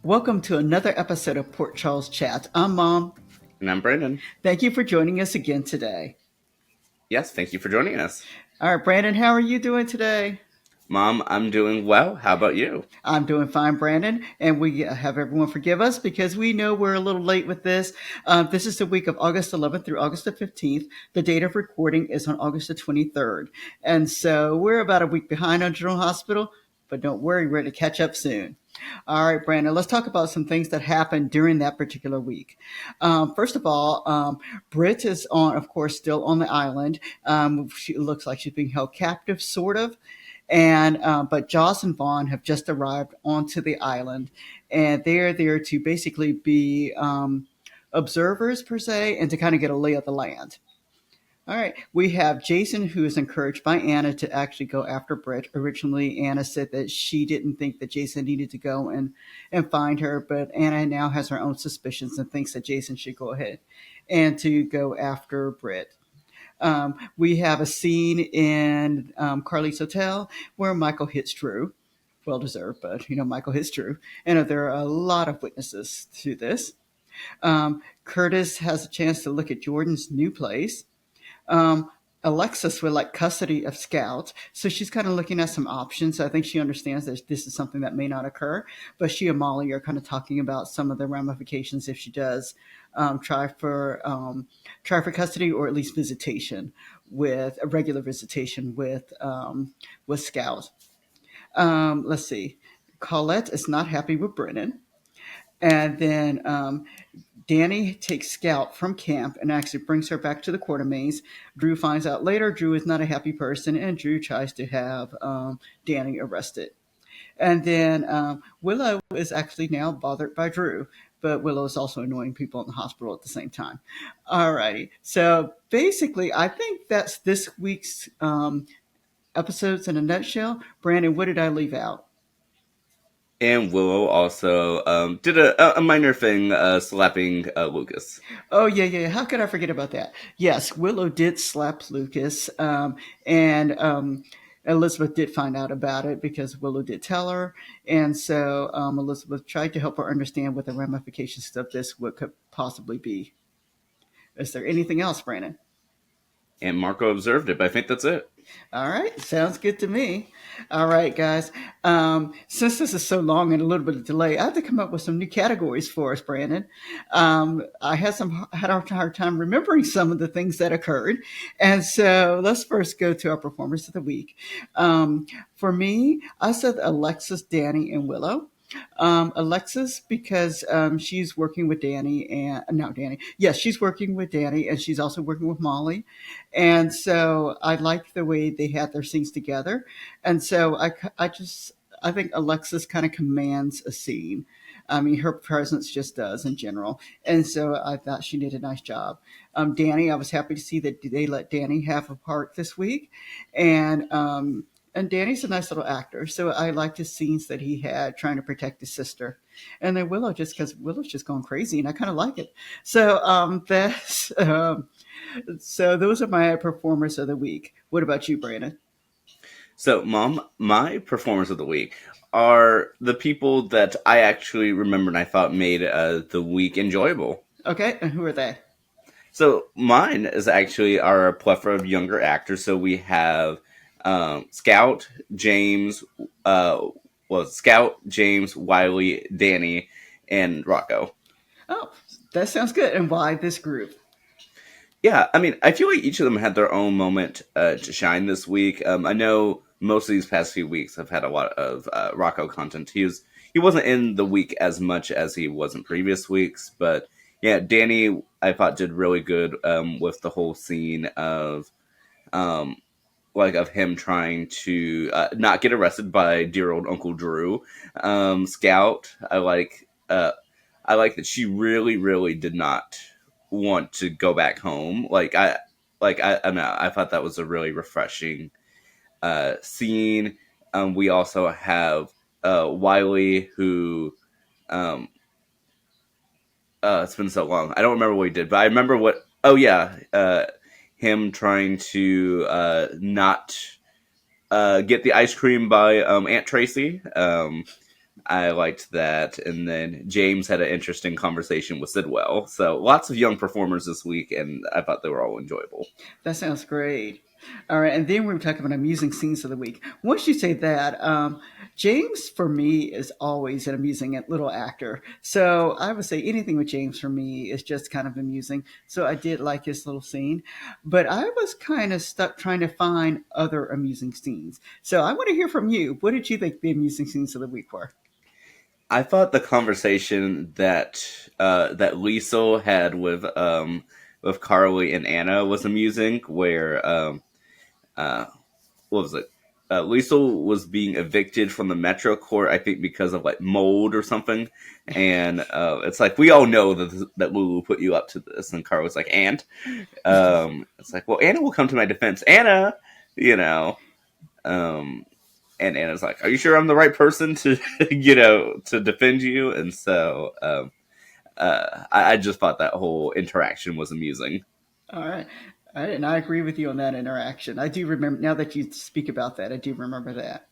Welcome to another episode of Port Charles Chat. I'm Mom. And I'm Brandon. Thank you for joining us again today. Yes, thank you for joining us. All right, Brandon, how are you doing today? Mom, I'm doing well. How about you? I'm doing fine, Brandon, and we have everyone forgive us because we know we're a little late with this. This is the week of August 11th through August the 15th. The date of recording is on August the 23rd. And so we're about a week behind on General Hospital, but don't worry, we're going to catch up soon. All right, Brandon, let's talk about some things that happened during that particular week. First of all, Britt is of course, still on the island. She looks like she's being held captive, sort of. And but Joss and Vaughn have just arrived onto the island, and they're there to basically be observers per se, and to kind of get a lay of the land. All right. We have Jason, who is encouraged by Anna to actually go after Britt. Originally, Anna said that she didn't think that Jason needed to go and find her, but Anna now has her own suspicions and thinks that Jason should go ahead and to go after Britt. We have a scene in Carly's hotel where Michael hits Drew. Well deserved, but Michael hits Drew. And there are a lot of witnesses to this. Curtis has a chance to look at Jordan's new place. Um, Alexis would like custody of Scout, so she's kind of looking at some options. I think she understands that this is something that may not occur, but she and Molly are kind of talking about some of the ramifications if she does try for custody, or at least visitation, with a regular visitation with Scout. Let's see. Colette is not happy with Brennan. And then Danny takes Scout from camp and actually brings her back to the Quartermains. Drew finds out later Drew is not a happy person, and Drew tries to have Danny arrested. And then Willow is actually now bothered by Drew, but Willow is also annoying people in the hospital at the same time. Alrighty. So basically, I think that's this week's episodes in a nutshell. Brandon, what did I leave out? And Willow also did a minor thing, slapping Lucas. Oh yeah, yeah. How could I forget about that? Yes, Willow did slap Lucas, and Elizabeth did find out about it because Willow did tell her, and so Elizabeth tried to help her understand what the ramifications of this would could possibly be. Is there anything else, Brandon? And Marco observed it, but I think that's it. All right, sounds good to me. All right, guys. Since this is so long and a little bit of delay, I have to come up with some new categories for us, Brandon. I had a hard time remembering some of the things that occurred, and so let's first go to our performers of the week. For me, I said Alexis, Danny, and Willow. Alexis, because she's working with Danny and no, Danny. Yes, she's working with Danny, and she's also working with Molly, and so I like the way they had their scenes together. And so I think Alexis kind of commands a scene. I mean, her presence just does in general, and so I thought she did a nice job. Danny, I was happy to see that they let Danny have a part this week, and and Danny's a nice little actor, so I liked his scenes that he had trying to protect his sister. And then Willow, just because Willow's just going crazy, and I kind of like it. So that's so those are my performers of the week. What about you, Brandon? So, Mom, my performers of the week are the people that I actually remembered and I thought made the week enjoyable. Okay, and who are they? So mine is actually our plethora of younger actors. So we have Scout, James, Scout, James, Wiley, Danny, and Rocco. Oh, that sounds good. And why this group? Yeah, I mean, I feel like each of them had their own moment to shine this week. I know most of these past few weeks have had a lot of Rocco content. He wasn't in the week as much as he was in previous weeks, but yeah, Danny I thought did really good with the whole scene of um, of him trying to not get arrested by dear old Uncle Drew. Scout, I like that she really did not want to go back home. I don't know. I thought that was a really refreshing scene. We also have Wiley, who um, it's been so long. I don't remember what he did, but I remember what. Oh yeah, him trying to not get the ice cream by Aunt Tracy. I liked that. And then James had an interesting conversation with Sidwell. So lots of young performers this week, and I thought they were all enjoyable. That sounds great. All right, and then we were talking about amusing scenes of the week. Once you say that, James for me is always an amusing little actor. So I would say anything with James for me is just kind of amusing. So I did like his little scene, but I was kind of stuck trying to find other amusing scenes. So I want to hear from you. What did you think the amusing scenes of the week were? I thought the conversation that Liesel had with Carly and Anna was amusing. Where uh, what was it? Liesel was being evicted from the Metro Court, I think, because of like mold or something. And it's like we all know that Lulu put you up to this, and Carl was like, "And it's like, well, Anna will come to my defense, Anna, you know." Um, and Anna's like, "Are you sure I'm the right person to, to defend you?" And so I just thought that whole interaction was amusing. All right. And I agree with you on that interaction. I do remember, now that you speak about that, I do remember that.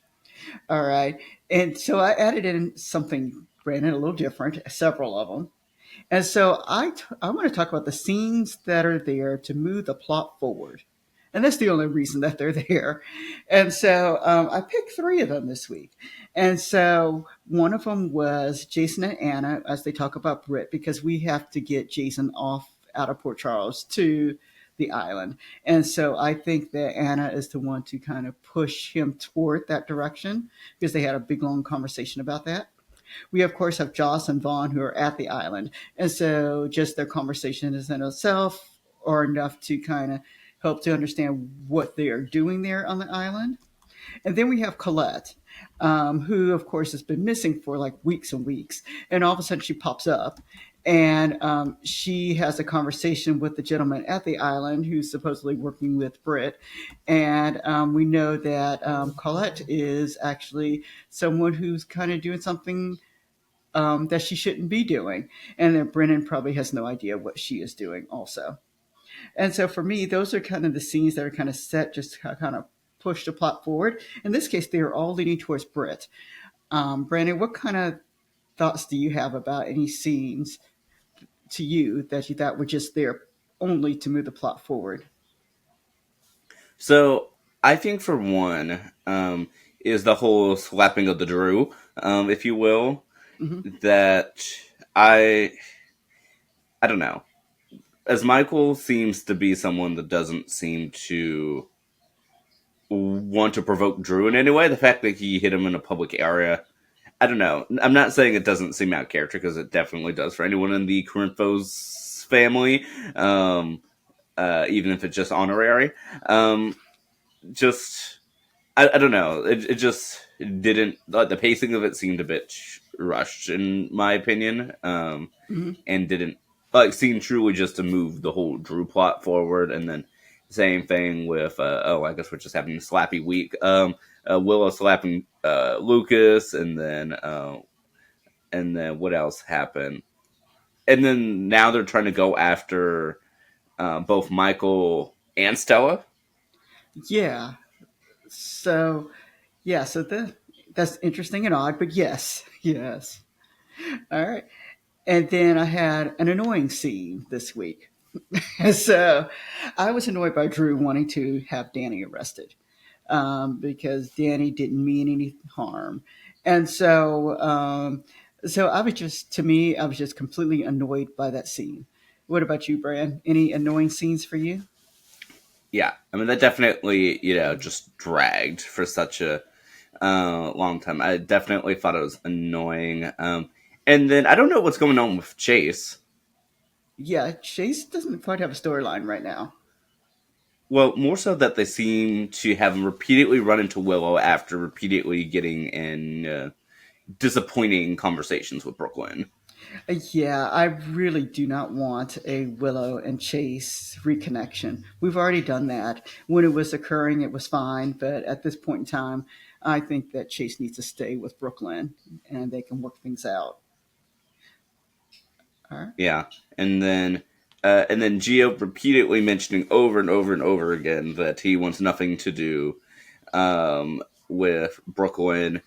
All right. And so I added in something, Brandon, a little different, several of them. And so I want to talk about the scenes that are there to move the plot forward. And that's the only reason that they're there. And so I picked three of them this week. And so one of them was Jason and Anna as they talk about Britt, because we have to get Jason off out of Port Charles to the island. And so I think that Anna is the one to kind of push him toward that direction, because they had a big long conversation about that. We of course have Joss and Vaughn who are at the island, and so just their conversation is in itself or enough to kind of help to understand what they are doing there on the island. And then we have Colette, who, of course, has been missing for like weeks and weeks. And all of a sudden she pops up and she has a conversation with the gentleman at the island who's supposedly working with Britt. And we know that Colette is actually someone who's kind of doing something that she shouldn't be doing. And then Brennan probably has no idea what she is doing also. And so for me, those are kind of the scenes that are kind of set just to kind of push the plot forward. In this case, they are all leaning towards Brit. Brandon, what kind of thoughts do you have about any scenes to you that you thought were just there only to move the plot forward? So I think for one, is the whole slapping of the Drew, if you will, Mm-hmm. that I I don't know. As Michael seems to be someone that doesn't seem to want to provoke Drew in any way, the fact that he hit him in a public area, I don't know. I'm not saying it doesn't seem out of character because it definitely does for anyone in the Corinthos family, even if it's just honorary. Just I don't know. It just didn't like the pacing of it seemed a bit rushed in my opinion, Mm-hmm. and didn't like seem truly just to move the whole Drew plot forward. And then same thing with I guess we're just having a slappy week. Willow slapping Lucas, and then what else happened? And then now they're trying to go after both Michael and Stella. Yeah. So yeah. So that's interesting and odd, but yes, yes. All right. And then I had an annoying scene this week. So I was annoyed by Drew wanting to have Danny arrested, because Danny didn't mean any harm. And so I was just, to me, I was just completely annoyed by that scene. What about you, Brian? Any annoying scenes for you? Yeah, I mean that definitely just dragged for such a long time. I definitely thought it was annoying. And then I don't know what's going on with Chase. Yeah, Chase doesn't quite have a storyline right now. Well, more so that they seem to have repeatedly run into Willow after repeatedly getting in disappointing conversations with Brooklyn. Yeah, I really do not want a Willow and Chase reconnection. We've already done that. When it was occurring, it was fine, but at this point in time, I think that Chase needs to stay with Brooklyn and they can work things out. All right. Yeah, and then Gio repeatedly mentioning over and over and over again that he wants nothing to do with Brooklyn.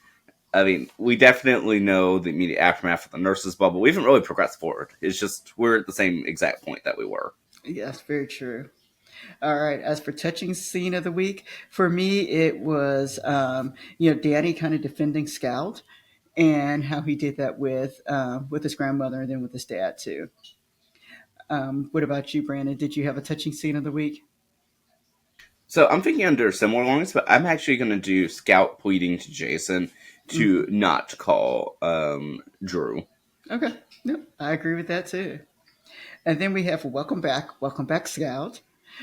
I mean, we definitely know the immediate aftermath of the nurses' bubble. We haven't really progressed forward. It's just we're at the same exact point that we were. Yes, very true. All right. As for touching scene of the week, for me, it was, Danny kind of defending Scout and how he did that with his grandmother and then with his dad too. What about you, Brandon? Did you have a touching scene of the week? So I'm thinking under similar lines, but I'm actually going to do Scout pleading to Jason to Hmm. not call Drew. Okay. Yep, I agree with that too. And then we have welcome back, Scout.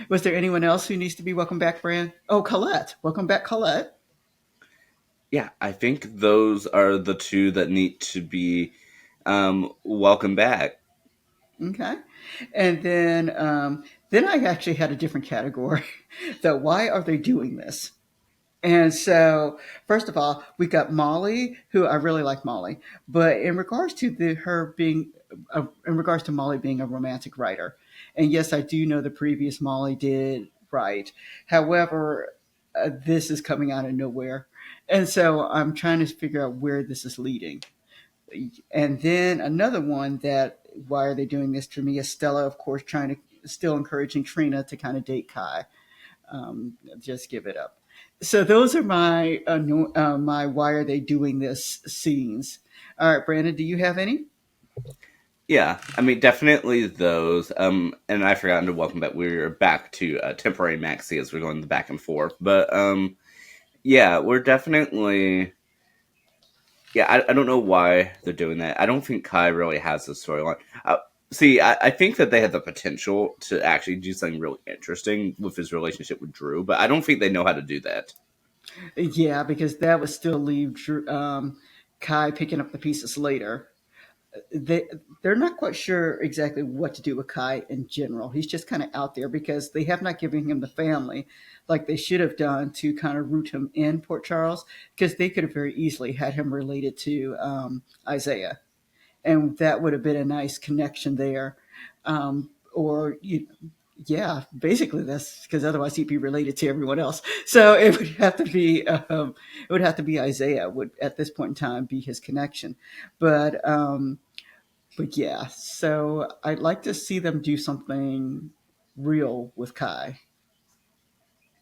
Was there anyone else who needs to be welcome back, Brand? Oh, Colette, welcome back, Colette. Yeah, I think those are the two that need to be welcome back. Okay, and then I actually had a different category. So why are they doing this? And so, first of all, we got Molly, who I really like Molly, but in regards to in regards to Molly being a romantic writer, and yes, I do know the previous Molly did write. However, this is coming out of nowhere, and so I'm trying to figure out where this is leading. And then another one that why are they doing this to me is Stella, of course, trying to still encouraging Trina to kind of date Kai. Just give it up. So those are my no, my why are they doing this scenes. All right, Brandon, do you have any? Yeah, I mean, definitely those. And I forgot to welcome back. We're back to temporary maxi as we're going back and forth. But yeah, we're definitely. Yeah, I don't know why they're doing that. I don't think Kai really has a storyline. See, I think that they have the potential to actually do something really interesting with his relationship with Drew, but I don't think they know how to do that. Yeah, because that would still leave Kai picking up the pieces later. They they're not quite sure exactly what to do with Kai in general. He's just kind of out there because they have not given him the family like they should have done to kind of root him in Port Charles because they could have very easily had him related to Isaiah, and that would have been a nice connection there. Or yeah, basically that's because otherwise he'd be related to everyone else. So it would have to be Isaiah would at this point in time be his connection, but yeah. So I'd like to see them do something real with Kai.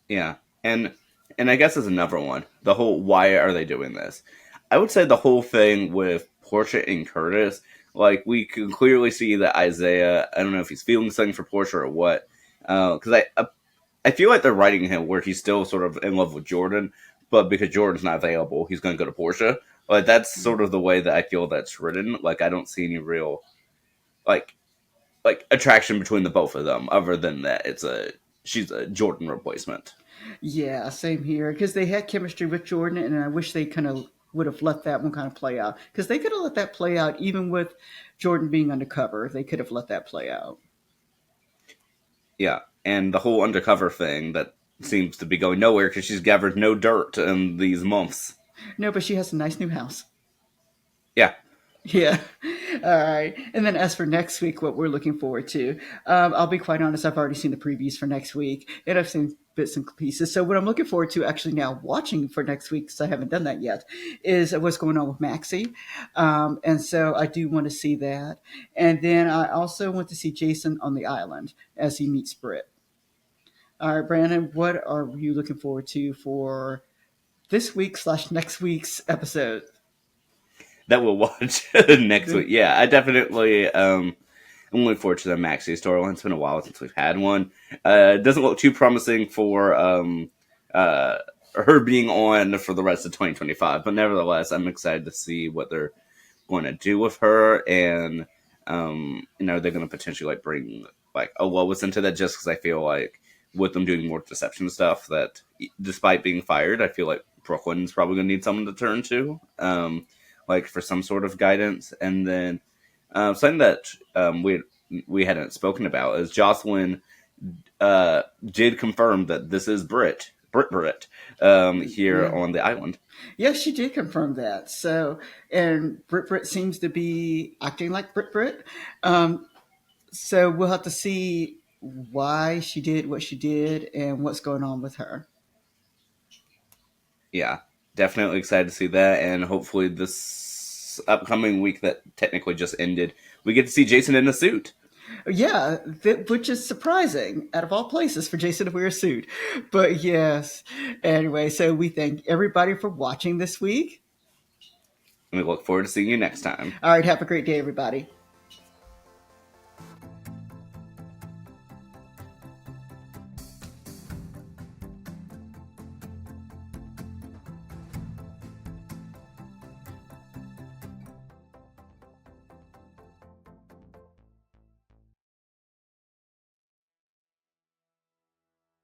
Yeah, and and I guess as another one, the whole why are they doing this? I would say the whole thing with Portia and Curtis, like we can clearly see that Isaiah. I don't know if he's feeling something for Portia or what, because I feel like they're writing him where he's still sort of in love with Jordan, but because Jordan's not available, he's going to go to Portia. Like that's sort of the way that I feel that's written. Like I don't see any real like attraction between the both of them, other than that she's a Jordan replacement. Yeah, same here because they had chemistry with Jordan, and I wish they kind of would have let that one kind of play out because they could have let that play out even with Jordan being undercover. They could have let that play out. Yeah, and the whole undercover thing that seems to be going nowhere because she's gathered no dirt in these months. No, but she has a nice new house. Yeah, Yeah. All right. And then as for next week, what we're looking forward to, I'll be quite honest, I've already seen the previews for next week and I've seen bits and pieces. So what I'm looking forward to actually now watching for next week, because I haven't done that yet, is what's going on with Maxie. And so I do want to see that. And then I also want to see Jason on the island as he meets Britt. All right, Brandon, what are you looking forward to for this week slash next week's episode? that we'll watch next week. Yeah, I definitely I'm looking forward to the Maxi storyline. It's been a while since we've had one. It doesn't look too promising for uh, her being on for the rest of 2025, but nevertheless, I'm excited to see what they're going to do with her, and they're going to potentially like bring like a Lois into that, just because I feel like with them doing more deception stuff, that despite being fired, I feel like Brooklyn's probably going to need someone to turn to, like for some sort of guidance, and then something that we hadn't spoken about is Jocelyn did confirm that this is Brit here Yeah. on the island. Yes, she did confirm that. So, and Brit seems to be acting like Brit. Um, so we'll have to see why she did what she did and what's going on with her. Yeah. Definitely excited to see that, and hopefully this upcoming week that technically just ended, we get to see Jason in a suit. Yeah, which is surprising out of all places for Jason to wear a suit. But yes, anyway, so we thank everybody for watching this week. And we look forward to seeing you next time. All right, have a great day, everybody.